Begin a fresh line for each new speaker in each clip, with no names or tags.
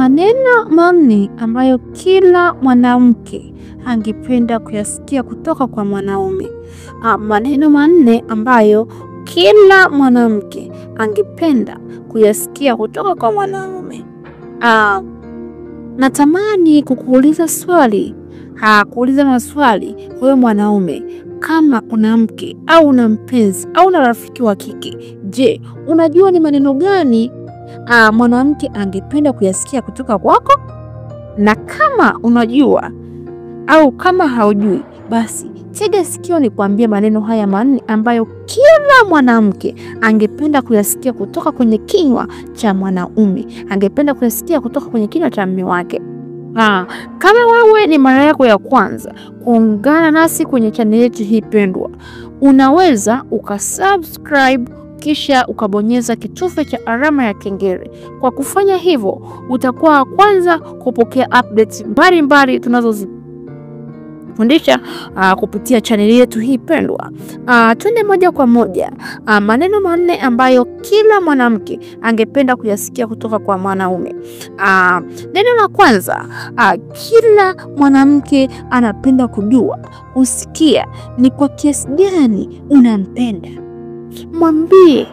Maneno manne ambayo kila mwanamke angependa kuyasikia kutoka kwa mwanaume. Maneno manne ambayo kila mwanamke angependa kuyasikia kutoka kwa mwanaume. Natamani kukuuliza swali. Kuuliza maswali wewe mwanaume, kama una mke au una mpenzi au una rafiki wa kike, je, unajua ni maneno gani mwanamke angependa kuyasikia kutoka kwako? Na kama unajua au kama haujui, basi tega sikio nikwambie maneno haya manne ambayo kila mwanamke angependa kuyasikia kutoka kwenye kinywa cha mwanaume, angependa kuyasikia kutoka kwenye kinywa cha mume wake. Kama wewe ni mara yako ya kwanza kuungana nasi kwenye channel yetu hii pendwa, unaweza ukasubscribe kisha ukabonyeza kitufe cha alama ya kengele. Kwa kufanya hivyo, utakuwa wa kwanza kupokea updates mbalimbali tunazozifundisha kupitia channel yetu hii pendwa. Twende moja kwa moja. Maneno manne ambayo kila mwanamke angependa kuyasikia kutoka kwa mwanaume. Neno la kwanza, kila mwanamke anapenda kujua, usikia ni kwa kiasi gani unampenda. Mwambie,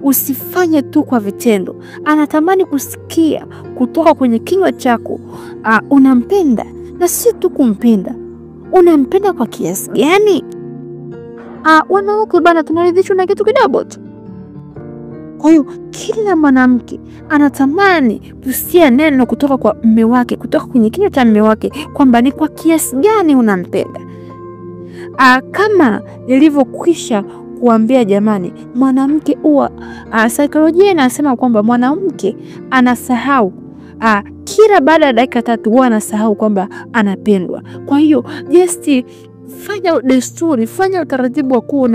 usifanye tu kwa vitendo. Anatamani kusikia kutoka kwenye kinywa chako unampenda, na si tu kumpenda, unampenda kwa kiasi gani. Wanawake bana, tunaridhishwa na kitu kidogo tu. Kwa hiyo kila mwanamke anatamani kusikia neno kutoka kwa mume wake, kutoka kwenye kinywa cha mume wake, kwamba ni kwa kiasi gani unampenda. Kama nilivyokwisha kuambia jamani, mwanamke huwa saikolojia inasema kwamba mwanamke anasahau kila baada ya dakika 3 huwa anasahau kwamba anapendwa. Kwa hiyo just fanya desturi, fanya utaratibu wa kuwa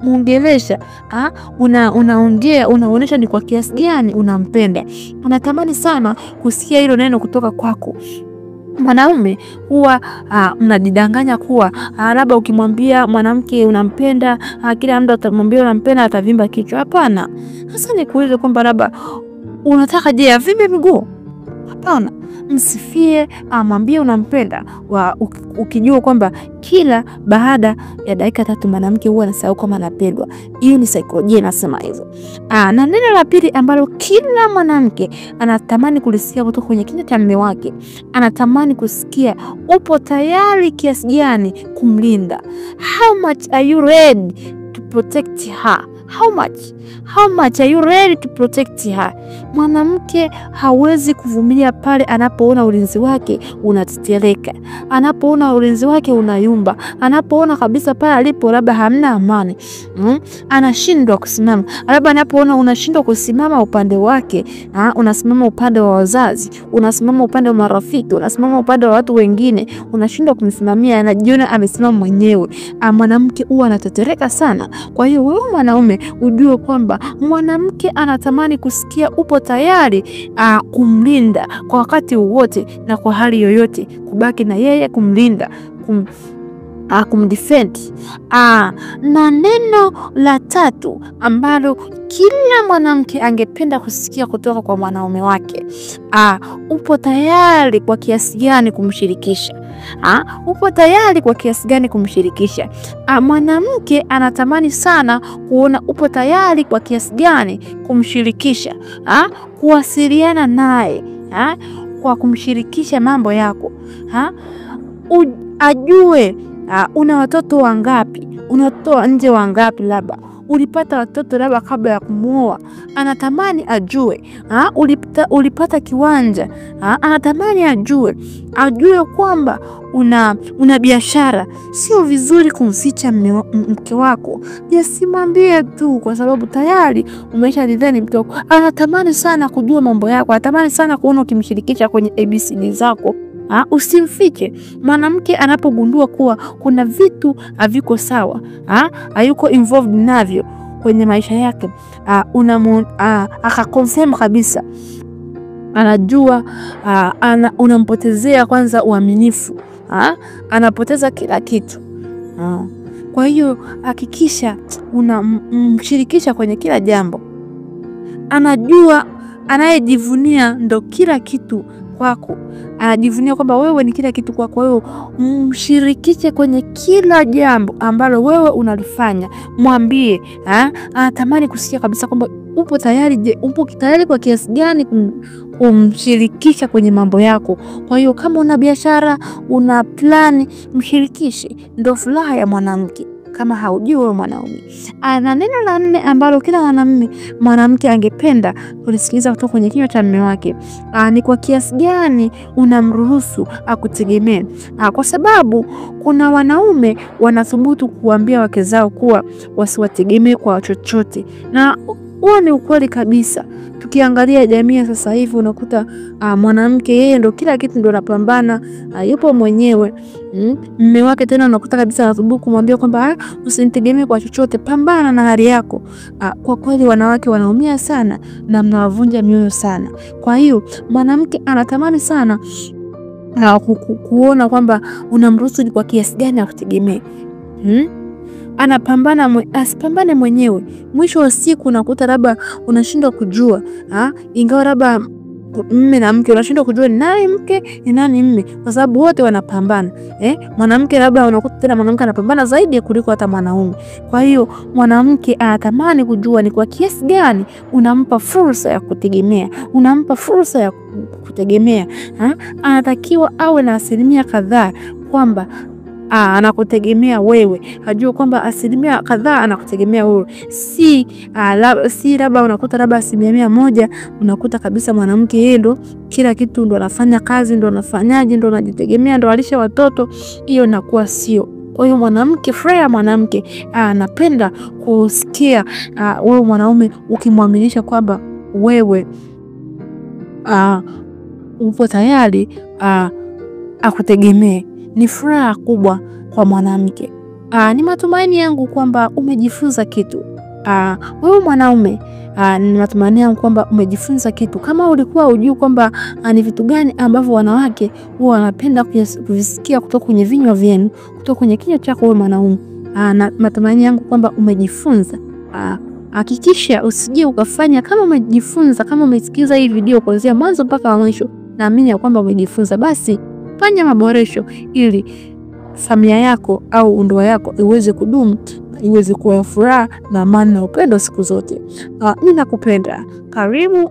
muongelesha, unaongea, unaonesha ni kwa kiasi gani unampenda. Anatamani sana kusikia hilo neno kutoka kwako. Mwanaume huwa mnajidanganya kuwa labda ukimwambia mwanamke unampenda, kila mtu atamwambia unampenda atavimba kichwa. Hapana. Sasa nikuulize kwamba labda unataka je avimbe miguu? Hapana. Msifie, mwambie unampenda ukijua kwamba kila baada ya dakika 3 mwanamke huwa anasahau kama anapendwa. Hiyo ni saikolojia inasema hivyo. Na neno la pili ambalo kila mwanamke anatamani kulisikia kutoka kwenye kinywa cha mume wake, anatamani kusikia upo tayari kiasi gani kumlinda. How much are you ready to protect her? How much are you ready to protect her? Mwanamke hawezi kuvumilia pale anapoona ulinzi wake unatetereka, anapoona ulinzi wake unayumba, anapoona kabisa pale alipo labda hamna amani, anashindwa kusimama. Labda anapoona unashindwa kusimama upande wake, unasimama upande wa wazazi, unasimama upande wa marafiki, unasimama upande wa watu wengine, unashindwa kumsimamia, anajiona amesimama mwenyewe. Mwanamke huwa anatetereka sana. Kwa hiyo wewe mwanaume ujue kwamba mwanamke anatamani kusikia upo tayari kumlinda kwa wakati wote na kwa hali yoyote, kubaki na yeye, kumlinda, kumdefend. Na neno la tatu ambalo kila mwanamke angependa kusikia kutoka kwa mwanaume wake, upo tayari kwa kiasi gani kumshirikisha. Upo tayari kwa kiasi gani kumshirikisha. Mwanamke anatamani sana kuona upo tayari kwa kiasi gani kumshirikisha, kuwasiliana naye, kwa kumshirikisha mambo yako, ajue una watoto wangapi, unatoa nje wangapi, labda ulipata watoto labda kabla ya kumuoa, anatamani ajue. Ulipata kiwanja, anatamani ajue kwamba una biashara. Sio vizuri kumficha mke wako. Simwambie tu kwa sababu tayari umesharidhani mke wako. Anatamani sana kujua mambo yako, anatamani sana kuona ukimshirikisha kwenye ABCD zako. Usimfiche. Mwanamke anapogundua kuwa kuna vitu haviko sawa, hayuko involved navyo kwenye maisha yake, akakonfirm kabisa, anajua unampotezea kwanza uaminifu, anapoteza kila kitu. Kwa hiyo hakikisha unamshirikisha kwenye kila jambo. Anajua anayejivunia ndo kila kitu kwako, anajivunia kwamba wewe ni kila kitu kwako, wewe mshirikishe kwenye kila jambo ambalo wewe unalifanya. Mwambie, anatamani kusikia kabisa kwamba upo tayari. Je, upo tayari kwa kiasi gani kumshirikisha kwenye mambo yako? Kwa hiyo kama una biashara, una plani, mshirikishe. Ndio furaha ya mwanamke, kama haujui wewe mwanaume. Na neno la 4 ambalo kila mwanamke angependa kulisikiliza kutoka kwenye kinywa cha mume wake, ni kwa kiasi gani unamruhusu akutegemee. Kwa sababu kuna wanaume wanathubutu kuambia wake zao kuwa wasiwategemee kwa chochote, na huo ni ukweli kabisa. Tukiangalia jamii sasa hivi unakuta mwanamke yeye ndo kila kitu, ndo anapambana, yupo mwenyewe. Mume wake tena unakuta kabisa anathubutu kumwambia kwamba usinitegemee kwa chochote, pambana na hali yako. Kwa kweli wanawake wanaumia sana na mnawavunja mioyo sana. Kwa hiyo mwanamke anatamani sana kuona kwamba unamruhusu kwa kiasi gani akutegemee. Anapambana, asipambane mwenyewe. Mwisho wa siku unakuta labda unashindwa kujua, ingawa labda mume na mke unashindwa kujua ni nani mke ni nani mume, kwa sababu wote wanapambana. Mwanamke labda unakuta tena mwanamke anapambana zaidi kuliko hata mwanaume. Kwa hiyo mwanamke anatamani kujua ni kwa kiasi gani unampa fursa ya kutegemea, unampa fursa ya kutegemea. Anatakiwa awe na asilimia kadhaa kwamba anakutegemea wewe. Ajue kwamba asilimia kadhaa anakutegemea wewe. Si labda unakuta labda 100% unakuta kabisa mwanamke yeye ndo kila kitu, ndo anafanya kazi, ndo anafanyaje, ndo anajitegemea, ndo alisha watoto. Hiyo inakuwa sio. Kwa hiyo mwanamke, furaha mwanamke anapenda kusikia wewe mwanaume ukimwaminisha kwamba wewe upo tayari akutegemee. Ni furaha kubwa kwa mwanamke. Ni matumaini yangu kwamba umejifunza kitu. Wewe mwanaume, ni matumaini yangu kwamba umejifunza kitu. Kama ulikuwa hujui kwamba ni vitu gani ambavyo wanawake huwa wanapenda kuvisikia kutoka kwenye vinywa vyenu, kutoka kwenye kinywa chako wewe mwanaume, na matumaini yangu kwamba umejifunza. Hakikisha usije ukafanya kama umejifunza, kama umesikiza hii video kuanzia mwanzo mpaka mwisho, naamini kwamba umejifunza. Basi fanya maboresho ili familia yako au ndoa yako iweze kudumu, iweze kuwa furaha na amani na upendo siku zote. Ninakupenda. Karibu.